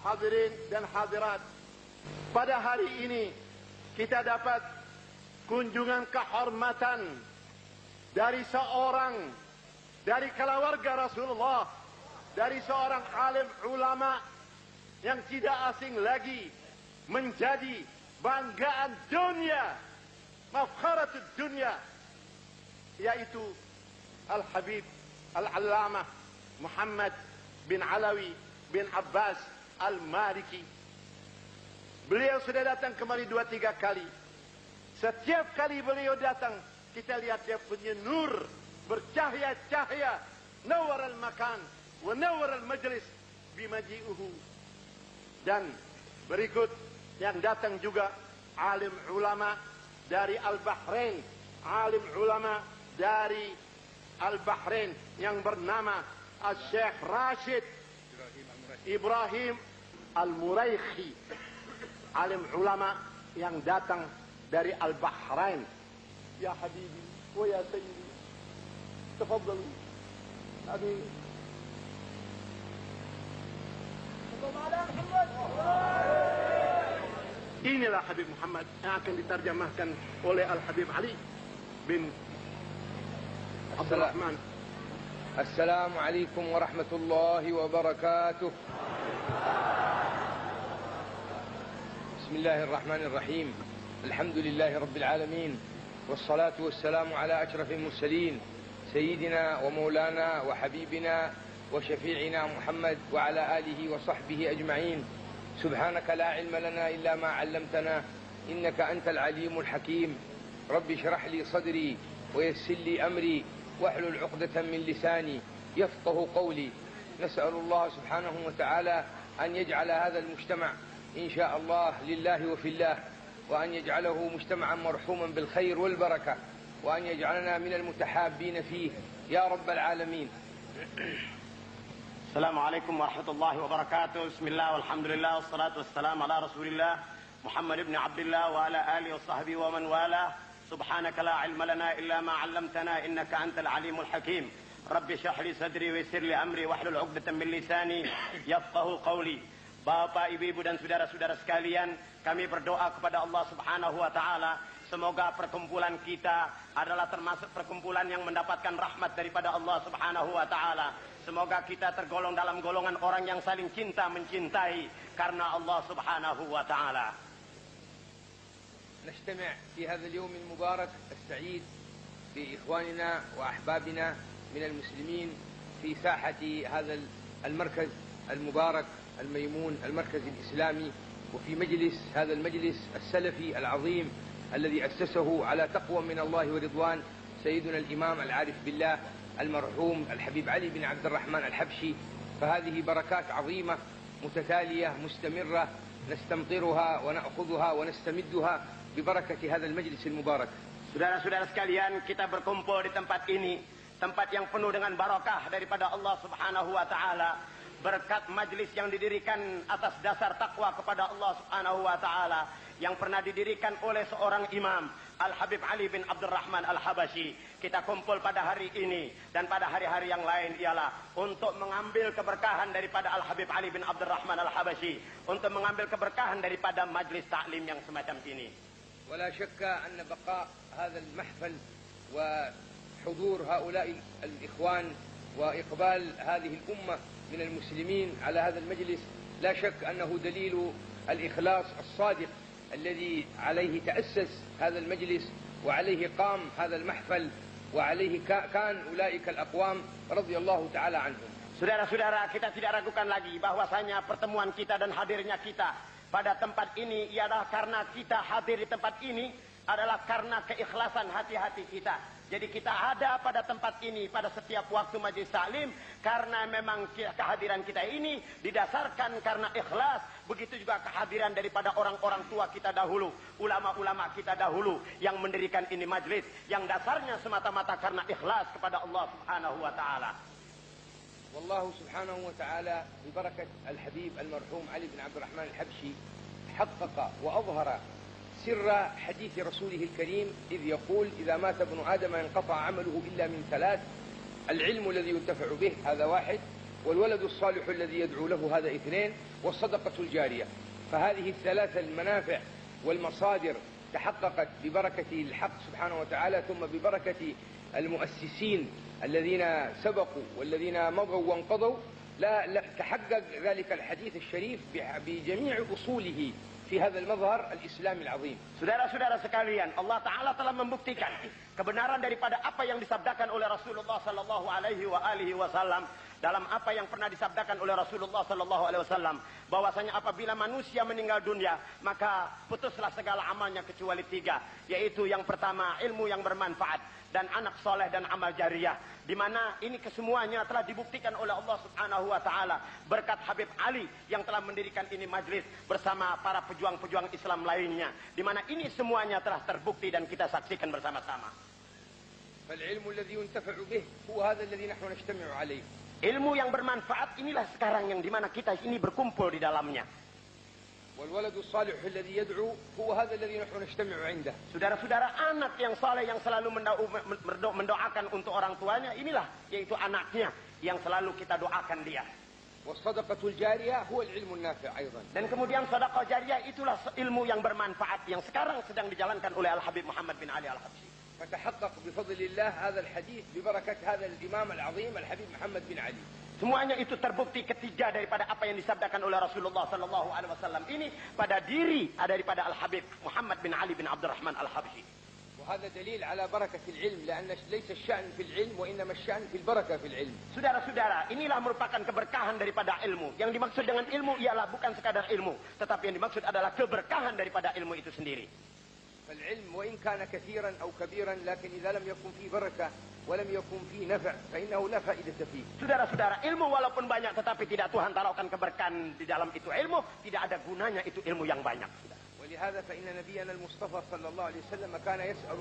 hadirin dan hadirat, pada hari ini kita dapat kunjungan kehormatan dari seorang dari keluarga Rasulullah, dari seorang alim ulama yang tidak asing lagi menjadi banggaan dunia, mafkharatud dunia, yaitu Al-Habib Al-Allamah Muhammad bin Alawi bin Abbas Al-Maliki. Beliau sudah datang kemari 2-3 kali. Setiap kali beliau datang, kita lihat dia punya nur, bercahaya-cahaya. Nawar al-makan wa nawar al-majlis bimaji'uhu. Dan berikut yang datang juga alim ulama dari Al-Bahrain, alim ulama dari Al-Bahrain yang bernama Al-Syekh Rashid Ibrahim Al-Muraikhi, alim ulama yang datang dari Al-Bahrain. Ya habibi wa ya sayyidi, tafadhalu. Amin. Inilah Habib Muhammad yang akan diterjemahkan oleh Al-Habib Ali bin Abdul Rahman. Assalamualaikum warahmatullahi wabarakatuh. Bismillahirrahmanirrahim. Alhamdulillahi rabbil alamin. Wassalatu wassalamu ala ashrafil mursalin. Sayyidina wa maulana wa habibina wa syafi'ina Muhammad wa ala alihi wa sahbihi ajma'in. Subhanaka la ilma lana illa ma 'allamtana innaka antal alimul hakim. Rabbi shrah li sadri wa yassir li amri wahlul 'uqdatan min lisani yafqahu qawli. Nas'alullah subhanahu wa ta'ala an yaj'ala hadha al-mujtama' in sha Allah lillahi wa fillah, wa an yaj'alahu mujtama'an marhuman bil khair wal barakah, wa an yaj'alana min al-mutahabbin fihi ya rabbal alamin. Assalamualaikum warahmatullahi wabarakatuh. Bismillah walhamdulillah wassalatu wassalamu ala Rasulillah Muhammad ibn Abdullah wa ala alihi wa sahbihi wa man wala. Subhanaka la ilma lana illa ma 'allamtana innaka antal alimul hakim. Rabbi shrah li sadri wa yassir li amri wahlul 'uqdatam min lisani yafqahu qawli. Bapak, ibu-ibu dan saudara-saudara sekalian, kami berdoa kepada Allah Subhanahu wa taala semoga perkumpulan kita adalah termasuk perkumpulan yang mendapatkan rahmat daripada Allah Subhanahu wa taala. Semoga kita tergolong dalam golongan orang yang saling cinta mencintai karena Allah Subhanahu wa taala. نجتمع في هذا اليوم المبارك السعيد بإخواننا وأحبابنا من المسلمين في ساحة هذا المركز المبارك الميمون، المركز الإسلامي، وفي مجلس هذا المجلس السلفي العظيم الذي أسسه على تقوى من الله ورضوان سيدنا الإمام العارف بالله المرحوم الحبيب علي بن عبد الرحمن الحبشي. فهذه بركات عظيمة متتالية مستمرة نستمطرها ونأخذها ونستمدها ببركة هذا المجلس المبارك. Saudara-saudara sekalian, kita berkumpul di tempat ini, tempat yang penuh dengan barakah daripada Allah Subhanahu wa taala, berkat majlis yang didirikan atas dasar takwa kepada Allah Subhanahu wa taala, yang pernah didirikan oleh seorang imam, Al-Habib Ali bin Abdul Rahman Al-Habashi. Kita kumpul pada hari ini dan pada hari-hari yang lain ialah untuk mengambil keberkahan daripada Al-Habib Ali bin Abdul Rahman Al-Habashi, untuk mengambil keberkahan daripada majlis taklim yang semacam ini. ولا شك أن بقاء هذا المحفل وحضور هؤلاء الإخوان وإقبال هذه الأمة من المسلمين على هذا المجلس لا شك أنه دليل الإخلاص الصادق الذي عليه تأسس هذا المجلس وعليه قام هذا المحفل وعليه كان أولئك الأقوام رضي الله تعالى عنهم. Saudara-saudara, kita tidak ragukan lagi bahwasanya pertemuan kita dan hadirnya kita pada tempat ini ialah karena kita hadir di tempat ini adalah karena keikhlasan hati-hati kita. Jadi kita ada pada tempat ini pada setiap waktu majlis taklim karena memang kehadiran kita ini didasarkan karena ikhlas. Begitu juga kehadiran daripada orang-orang tua kita dahulu, ulama-ulama kita dahulu yang mendirikan ini majlis yang dasarnya semata-mata karena ikhlas kepada Allah Subhanahu wa taala. والله سبحانه وتعالى ببركة الحبيب المرحوم علي بن عبد الرحمن الحبشي حقق وأظهر سر حديث رسوله الكريم إذ يقول إذا مات ابن آدم انقطع عمله إلا من ثلاث: العلم الذي ينتفع به هذا واحد، والولد الصالح الذي يدعو له هذا اثنين، والصدقة الجارية. فهذه الثلاثة المنافع والمصادر تحققت ببركة الحق سبحانه وتعالى، ثم ببركة المؤسسين الذين سبقوا والذين مضوا وانقضوا. لا تحقق ذلك الحديث الشريف بجميع أصوله في هذا المظهر الإسلامي العظيم. Saudara-saudara sekalian, Allah Ta'ala telah membuktikan kebenaran daripada apa yang disabdakan oleh Rasulullah Sallallahu Alaihi Wasallam dalam apa yang pernah disabdakan oleh Rasulullah Sallallahu Alaihi Wasallam, bahwasanya apabila manusia meninggal dunia maka putuslah segala amalnya kecuali tiga, yaitu yang pertama ilmu yang bermanfaat dan anak soleh dan amal jariah, di mana ini kesemuanya telah dibuktikan oleh Allah Subhanahu Wa Taala berkat Habib Ali yang telah mendirikan ini majlis bersama para pejuang-pejuang Islam lainnya, di mana ini semuanya telah terbukti dan kita saksikan bersama-sama. فالعلم الذي ينتفع به هو هذا الذي نحن نجتمع عليه. Ilmu yang bermanfaat inilah sekarang yang dimana kita ini berkumpul di dalamnya. والولد الصالح الذي يدعو هو هذا الذي نحن نجتمع عنده. Saudara-saudara, anak yang saleh yang selalu mendoakan untuk orang tuanya, inilah yaitu anaknya yang selalu kita doakan dia. والصدقة الجارية هو العلم النافع أيضا. Dan kemudian sedekah jariah itulah ilmu yang bermanfaat yang sekarang sedang dijalankan oleh Al-Habib Muhammad bin Ali Al-Habsyi. فتحقق بفضل الله هذا الحديث ببركة هذا الإمام العظيم الحبيب محمد بن علي. Semuanya itu terbukti ketiga daripada apa yang disabdakan oleh Rasulullah Sallallahu Alaihi Wasallam ini pada diri daripada Al-Habib Muhammad bin Ali bin Abdurrahman Al-Habsyi. وهذا دليل على بركة العلم لأن ليس الشأن في العلم وإنما الشأن في البركة في العلم. Saudara-saudara, inilah merupakan keberkahan daripada ilmu. Yang dimaksud dengan ilmu ialah bukan sekadar ilmu, tetapi yang dimaksud adalah keberkahan daripada ilmu itu sendiri. فالعلم وإن كان كثيرا أو كبيرا لكن إذا لم يكن فيه بركة ولم يكن فيه نفع فإنه لا فائدة فيه. Saudara-saudara, ilmu walaupun banyak tetapi tidak Tuhan taruhkan keberkahan di dalam itu ilmu, tidak ada gunanya itu ilmu yang banyak. ولهذا فإن نبينا المصطفى صلى الله عليه وسلم كان يسأل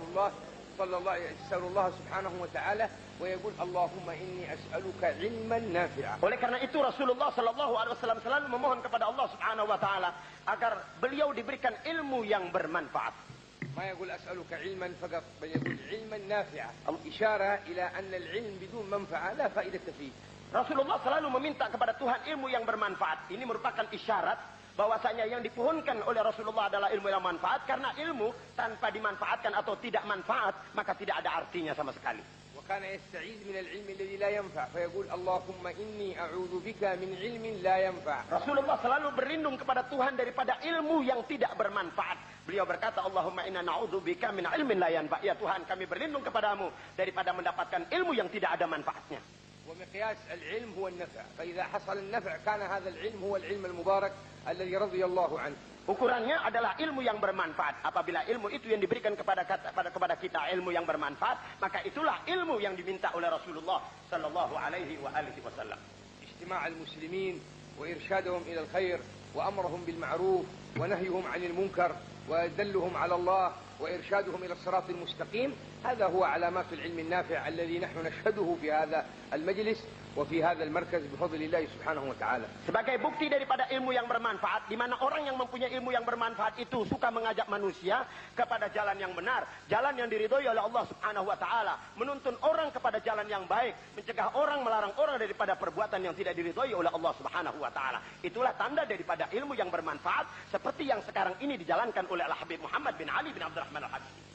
الله سبحانه وتعالى ويقول اللهم إني أسألك علما نافعا. Oleh karena itu Rasulullah Sallallahu Alaihi Wasallam selalu memohon kepada Allah Subhanahu Wa Taala agar beliau diberikan ilmu yang bermanfaat. ما يقول أسألك علما فقط بل يقول علما نافعا، إشارة إلى أن العلم بدون منفعة لا فائدة فيه. Rasulullah selalu meminta kepada Tuhan ilmu yang bermanfaat. Ini merupakan isyarat bahwasanya yang dipohonkan oleh Rasulullah adalah ilmu yang manfaat, karena ilmu tanpa dimanfaatkan atau tidak manfaat maka tidak ada artinya sama sekali. وكان يستعيذ من العلم الذي لا ينفع فيقول اللهم إني أعوذ بك من علم لا ينفع. Rasulullah selalu berlindung kepada Tuhan daripada ilmu yang tidak bermanfaat. Beliau berkata, Allahumma inna na'udzubika min ilmin la yanfa'. Ya Tuhan, kami berlindung kepadamu daripada mendapatkan ilmu yang tidak ada manfaatnya. ومقياس العلم هو النفع، فإذا حصل النفع كان هذا العلم هو العلم المبارك الذي رضي الله عنه. Ukurannya adalah ilmu yang bermanfaat. Apabila ilmu itu yang diberikan kepada kita ilmu yang bermanfaat, maka itulah ilmu yang diminta oleh Rasulullah Sallallahu Alaihi Wasallam. اجتماع المسلمين وإرشادهم إلى الخير وأمرهم بالمعروف ونهيهم عن المنكر ودلهم على الله وإرشادهم إلى الصراط المستقيم، هذا هو علامات العلم النافع الذي نحن نشهده في هذا المجلس وفي هذا المركز بفضل الله سبحانه وتعالى. Sebagai bukti daripada ilmu yang bermanfaat, di mana orang yang mempunyai ilmu yang bermanfaat itu suka mengajak manusia kepada jalan yang benar, jalan yang diridhoi oleh Allah Subhanahu wa taala, menuntun orang kepada jalan yang baik, mencegah orang, melarang orang daripada perbuatan yang tidak diridhoi oleh Allah Subhanahu wa taala. Itulah tanda daripada ilmu yang bermanfaat seperti yang sekarang ini dijalankan oleh Al-Habib Muhammad bin Ali bin Abdurrahman Al-Habsyi.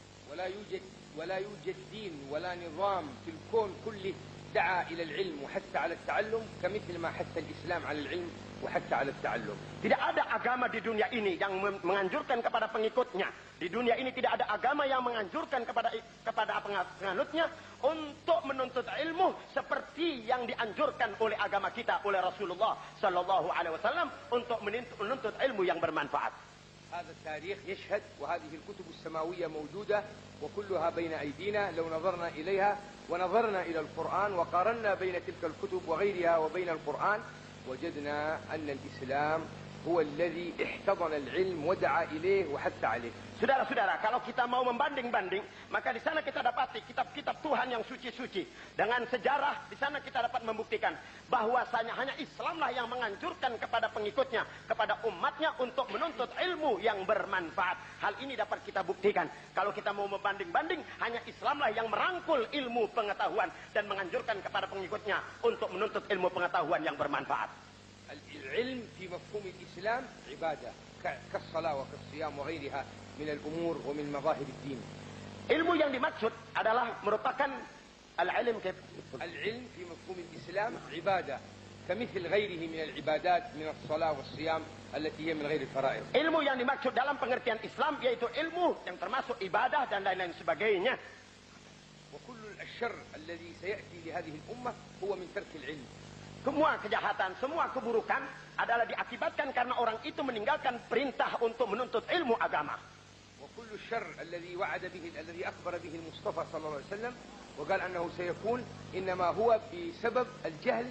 ولا يوجد دين ولا نظام في الكون كله دعا إلى العلم وحتى على التعلم كمثل ما حث الإسلام على العلم وحتى على التعلم. Tidak ada agama di dunia ini yang menganjurkan kepada pengikutnya. Di dunia ini tidak ada agama yang menganjurkan kepada penganutnya untuk menuntut ilmu seperti yang dianjurkan oleh agama kita, oleh Rasulullah Sallallahu Alaihi Wasallam untuk menuntut ilmu yang bermanfaat. هذا التاريخ يشهد وهذه الكتب السماوية موجودة وكلها بين أيدينا. لو نظرنا إليها ونظرنا إلى القرآن وقارنا بين تلك الكتب وغيرها وبين القرآن وجدنا أن الإسلام هو الذي احتضن العلم ودعا إليه وحث عليه. Saudara-saudara, kalau kita mau membanding-banding, maka di sana kita dapati kitab-kitab Tuhan yang suci-suci. Dengan sejarah, di sana kita dapat membuktikan bahwasanya hanya Islamlah yang menganjurkan kepada pengikutnya, kepada umatnya untuk menuntut ilmu yang bermanfaat. Hal ini dapat kita buktikan. Kalau kita mau membanding-banding, hanya Islamlah yang merangkul ilmu pengetahuan dan menganjurkan kepada pengikutnya untuk menuntut ilmu pengetahuan yang bermanfaat. العلم في مفهوم الإسلام عبادة كالصلاة وكالصيام وغيرها من الأمور ومن مظاهر الدين. Ilmu yang dimaksud adalah merupakan al-ilm. العلم في مفهوم الإسلام عبادة كمثل غيره من العبادات من الصلاة والصيام التي هي من غير الفرائض. Ilmu yang dimaksud dalam pengertian Islam yaitu ilmu yang termasuk ibadah dan lain-lain sebagainya. وكل الشر الذي سيأتي لهذه الأمة هو من ترك العلم. Semua kejahatan, semua keburukan adalah diakibatkan karena orang itu meninggalkan perintah untuk menuntut ilmu agama. وكل الشر الذي الذي أخبر به المصطفى صلى الله عليه وسلم وقال أنه سيكون إنما هو بسبب الجهل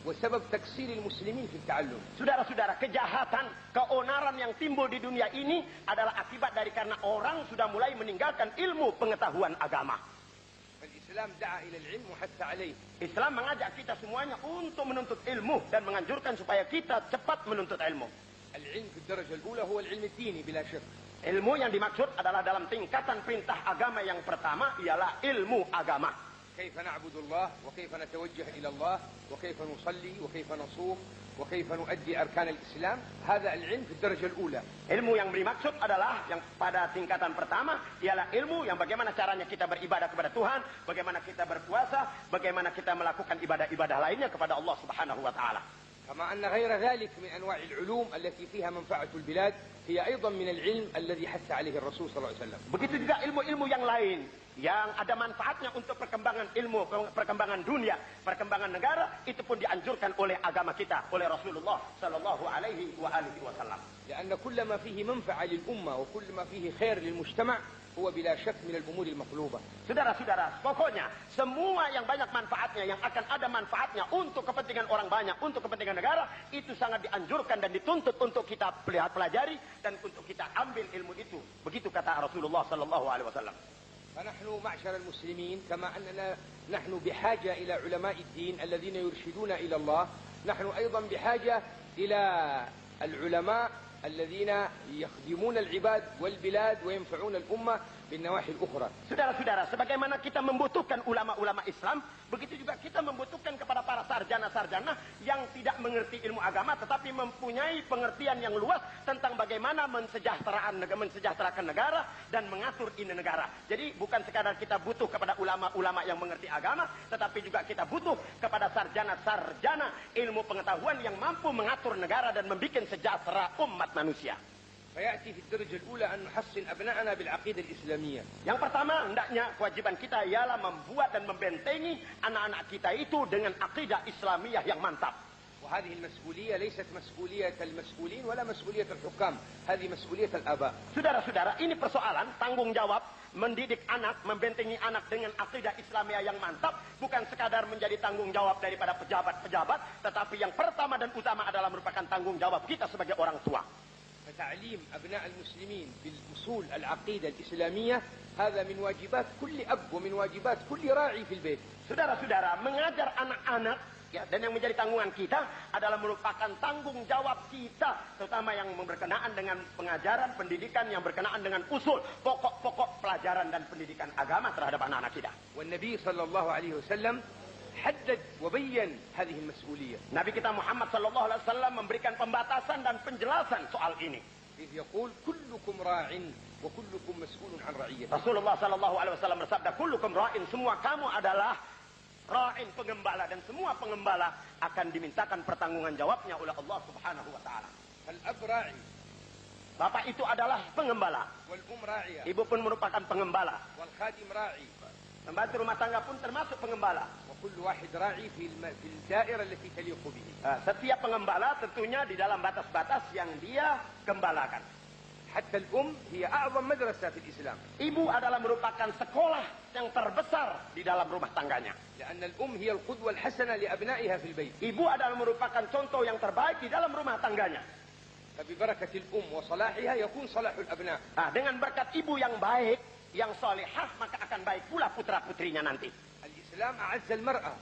وسبب تقصير المسلمين في التعلم. Saudara-saudara, kejahatan, keonaran yang timbul di dunia ini adalah akibat dari karena orang sudah mulai meninggalkan ilmu pengetahuan agama. الإسلام دعا إلى العلم وحث عليه. Islam mengajak kita semuanya untuk menuntut ilmu dan menganjurkan supaya kita cepat menuntut ilmu. العلم في الدرجة الأولى هو العلم الديني بلا شك. Ilmu yang dimaksud adalah dalam tingkatan perintah agama yang pertama ialah ilmu agama. كيف نعبد الله وكيف نتوجه إلى الله وكيف نصلي وكيف نصوم وكيف نؤدي أركان الإسلام. هذا العلم في الدرجة الأولى. Ilmu yang dimaksud adalah yang pada tingkatan pertama ialah ilmu yang bagaimana caranya kita beribadah kepada Tuhan, bagaimana kita berpuasa, bagaimana kita melakukan ibadah-ibadah lainnya kepada Allah Subhanahu wa taala. كما أن غير ذلك من أنواع العلوم التي فيها منفعة البلاد هي أيضا من العلم الذي حث عليه الرسول صلى الله عليه وسلم. Begitu juga ilmu-ilmu yang lain yang ada manfaatnya untuk perkembangan ilmu, perkembangan dunia, perkembangan negara, itu pun dianjurkan oleh agama kita, oleh Rasulullah sallallahu alaihi wasallam. لأن كل ما فيه منفعة للأمة وكل ما فيه خير للمجتمع هو بلا شك من الأمور المطلوبة. Saudara-saudara, pokoknya semua yang banyak manfaatnya, yang akan ada manfaatnya untuk kepentingan orang banyak, untuk kepentingan negara, itu sangat dianjurkan dan dituntut untuk kita pelajari dan untuk kita ambil ilmu itu. Begitu kata Rasulullah sallallahu alaihi wasallam. فنحن معشر المسلمين كما أننا نحن بحاجة إلى علماء الدين الذين يرشدون إلى الله، نحن أيضا بحاجة إلى العلماء الذين يخدمون العباد والبلاد وينفعون الأمة بالنواحي الأخرى. Saudara-saudara, sebagaimana kita membutuhkan ulama-ulama Islam, begitu juga kita membutuhkan kepada para sarjana-sarjana yang tidak mengerti ilmu agama tetapi mempunyai pengertian yang luas tentang bagaimana mensejahterakan negara dan mengatur ini negara. Jadi bukan sekadar kita butuh kepada ulama-ulama yang mengerti agama, tetapi juga kita butuh kepada sarjana-sarjana ilmu pengetahuan yang mampu mengatur negara dan membuat sejahtera umat manusia. فيأتي في الدرجة الأولى أن نحصن أبناءنا بالعقيدة الإسلامية. Yang pertama, hendaknya kewajiban kita ialah membuat dan membentengi anak-anak kita itu dengan akidah Islamiyah yang mantap. وهذه المسؤولية ليست مسؤولية المسؤولين ولا مسؤولية الحكام، هذه مسؤولية الآباء. Saudara-saudara, ini persoalan tanggung jawab mendidik anak, membentengi anak dengan akidah Islamiyah yang mantap bukan sekadar menjadi tanggung jawab daripada pejabat-pejabat, tetapi yang pertama dan utama adalah merupakan tanggung jawab kita sebagai orang tua. فتعليم أبناء المسلمين بالأصول العقيدة الإسلامية هذا من واجبات كل أب ومن واجبات كل راعي في البيت. Saudara-saudara, mengajar anak-anak ya, dan yang menjadi tanggungan kita adalah merupakan tanggung jawab kita, terutama yang berkenaan dengan pengajaran, pendidikan yang berkenaan dengan usul, pokok-pokok pelajaran dan pendidikan agama terhadap anak-anak kita. والنبي صلى الله عليه وسلم حدد وبين هذه المسؤولية. Nabi kita Muhammad sallallahu alaihi wasallam memberikan pembatasan dan penjelasan soal ini. إذ يقول كلكم راع وكلكم مسؤول عن رعيته. Rasulullah sallallahu alaihi wasallam bersabda, kullukum ra'in, semua kamu adalah ra'in, pengembala, dan semua pengembala akan dimintakan pertanggungan jawabnya oleh Allah Subhanahu wa taala. Al-ab ra'i, bapak itu adalah pengembala. Wal ra'iyah, ibu pun merupakan pengembala. Wal khadim ra'i, pembantu rumah tangga pun termasuk pengembala. وكل واحد راعي في الدائرة التي تليق به. Setiap pengembala tentunya di dalam batas-batas yang dia gembalakan. حتى الأم هي أعظم مدرسة في الإسلام. Ibu adalah merupakan sekolah yang terbesar di dalam rumah tangganya. لأن الأم هي القدوة الحسنة لأبنائها في البيت. Ibu adalah merupakan contoh yang terbaik di dalam rumah tangganya. فببركة الأم وصلاحها يكون صلاح الأبناء. Dengan berkat ibu yang baik, yang salihah, maka akan baik pula putra-putrinya nanti. Al-Islam a'azza al-mar'ah.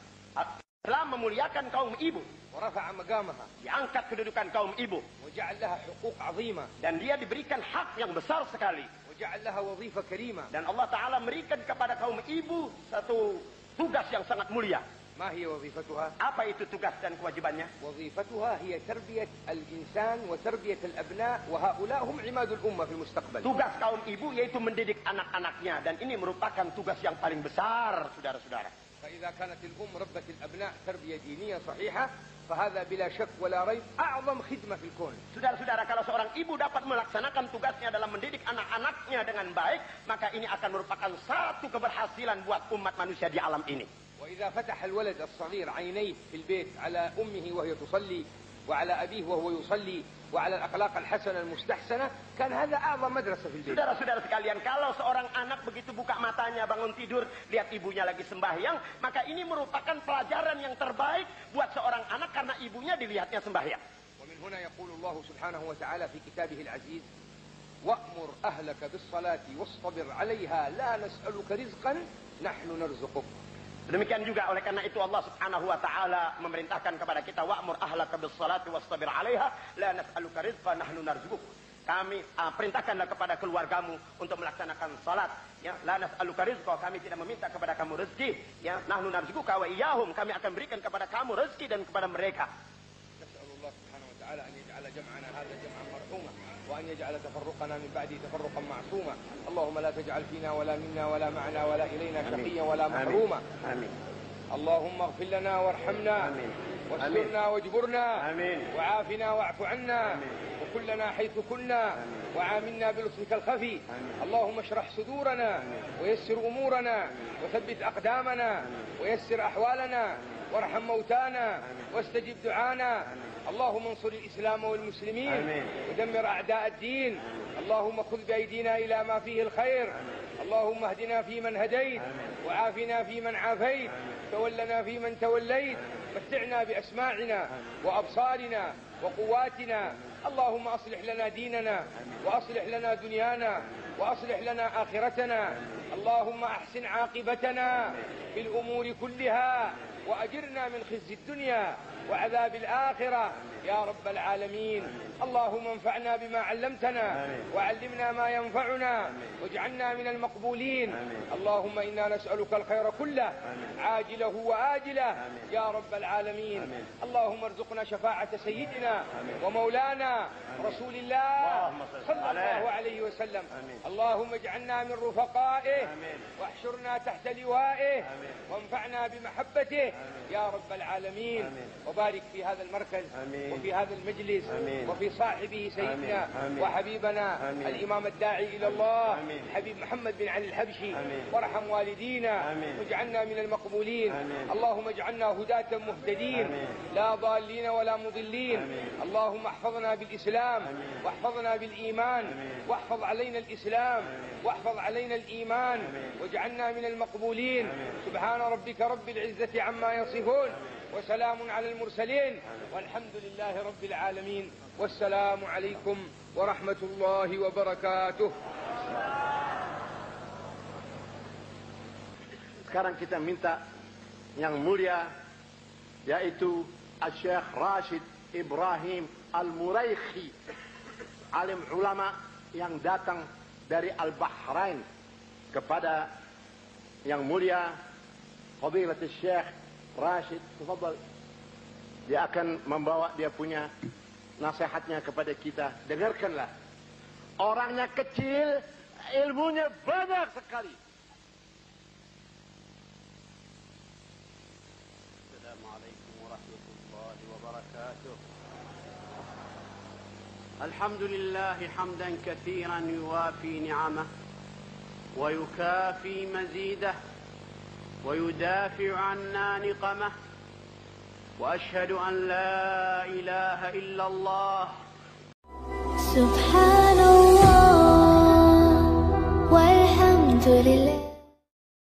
Islam memuliakan kaum ibu. Warafa'a maqamaha. Diangkat kedudukan kaum ibu. Waja'al laha huquq 'azimah. Dan dia diberikan hak yang besar sekali. Waja'al laha wadhifah karimah. Dan Allah Ta'ala memberikan kepada kaum ibu satu tugas yang sangat mulia. ما هي وظيفتها؟ Apa itu tugas dan kewajibannya? وظيفتها هي تربية الإنسان وتربية الأبناء وهؤلاء هم عماد الأمة في المستقبل. Tugas kaum ibu yaitu mendidik anak-anaknya, dan ini merupakan tugas yang paling besar, saudara-saudara. فإذا كانت الأم ربت الأبناء تربية دينية صحيحة فهذا بلا شك ولا ريب أعظم خدمة في الكون. Saudara-saudara, kalau seorang ibu dapat melaksanakan tugasnya dalam mendidik anak-anaknya dengan baik, maka ini akan merupakan satu keberhasilan buat umat manusia di alam ini. وإذا فتح الولد الصغير عينيه في البيت على أمه وهي تصلي وعلى أبيه وهو يصلي وعلى الأخلاق الحسنة المستحسنة كان هذا أعظم مدرسة في البيت. Saudara-saudara sekalian, kalau seorang anak begitu buka matanya bangun tidur lihat ibunya lagi sembahyang, maka ini merupakan pelajaran yang terbaik buat seorang anak karena ibunya dilihatnya sembahyang. ومن هنا يقول الله سبحانه وتعالى في كتابه العزيز وأمر أهلك بالصلاة واصطبر عليها لا نسألك رزقا نحن نرزقك. Demikian juga oleh karena itu Allah Subhanahu wa taala memerintahkan kepada kita wa'mur ahlaka bis-shalati wastabir 'alaiha la nas'aluka rizqan nahnu narzuquk. Kami perintahkanlah kepada keluargamu untuk melaksanakan salat, ya, la nas'aluka rizqan, kami tidak meminta kepada kamu rezeki, ya, nahnu narzuquka wa iyyahum, kami akan berikan kepada kamu rezeki dan kepada mereka. Nas'alullah Subhanahu wa taala an yaj'ala jam'ana hadha jam'an marhuma wa an yaj'ala tafarruqana min ba'di tafarruqan ma'suma. Allahumma la taj'al fina wala minna wala ma'ana wala ilayna shaqiyyan wala mahruma. Amin. Allahumma ighfir lana warhamna. Amin. واسترنا واجبرنا. آمين. وعافنا واعف عنا. آمين. وكلنا حيث كنا. آمين. وعاملنا بلطفك الخفي. آمين. اللهم اشرح صدورنا. آمين. ويسر أمورنا. آمين. وثبت أقدامنا. آمين. ويسر أحوالنا. آمين. وارحم موتانا. آمين. واستجب دعانا. آمين. اللهم انصر الإسلام والمسلمين. آمين. ودمر أعداء الدين. آمين. اللهم خذ بأيدينا إلى ما فيه الخير. آمين. اللهم اهدنا فيمن هديت. آمين. وعافنا فيمن عافيت. آمين. تولنا فيمن توليت. متعنا بأسماعنا وأبصارنا وقواتنا. اللهم أصلح لنا ديننا وأصلح لنا دنيانا وأصلح لنا آخرتنا. اللهم أحسن عاقبتنا في الأمور كلها وأجرنا من خزي الدنيا وعذاب الآخرة يا رب العالمين. اللهم انفعنا بما علمتنا وعلمنا ما ينفعنا واجعلنا من المقبولين. اللهم إنا نسألك الخير كله عاجله وآجله يا رب العالمين. اللهم ارزقنا شفاعة سيدنا ومولانا رسول الله صلى الله عليه وسلم. اللهم اجعلنا من رفقائه واحشرنا تحت لوائه وانفعنا بمحبته يا رب العالمين. وبارك في هذا المركز وفي هذا المجلس وفي صاحبه سيدنا وحبيبنا الإمام الداعي إلى الله حبيب محمد بن علي الحبشي. وارحم والدينا واجعلنا من المقبولين. اللهم اجعلنا هداة مهتدين لا ضالين ولا مضلين. اللهم احفظنا بالإسلام واحفظنا بالإيمان واحفظ علينا الإسلام واحفظ علينا الإيمان واجعلنا من المقبولين. سبحان ربك رب العزة عما يصفون وسلام على المرسلين والحمد لله رب العالمين. والسلام عليكم ورحمة الله وبركاته. Sekarang kita minta yang mulia yaitu Syekh Rashid Ibrahim Al-Muraikhi, alim ulama yang datang dari Al-Bahrain, kepada yang mulia Fadilatul Syekh Rashid. Tafadhal. Dia akan membawa dia punya nasihatnya kepada kita. Dengarkanlah. Orangnya kecil, ilmunya banyak sekali. Assalamualaikum warahmatullahi wabarakatuh. Alhamdulillah hamdan katsiran yuwafi ni'amah wa yukafi mazidah ويدافع عنا نقمه وأشهد أن لا إله إلا الله. سبحان الله والحمد لله.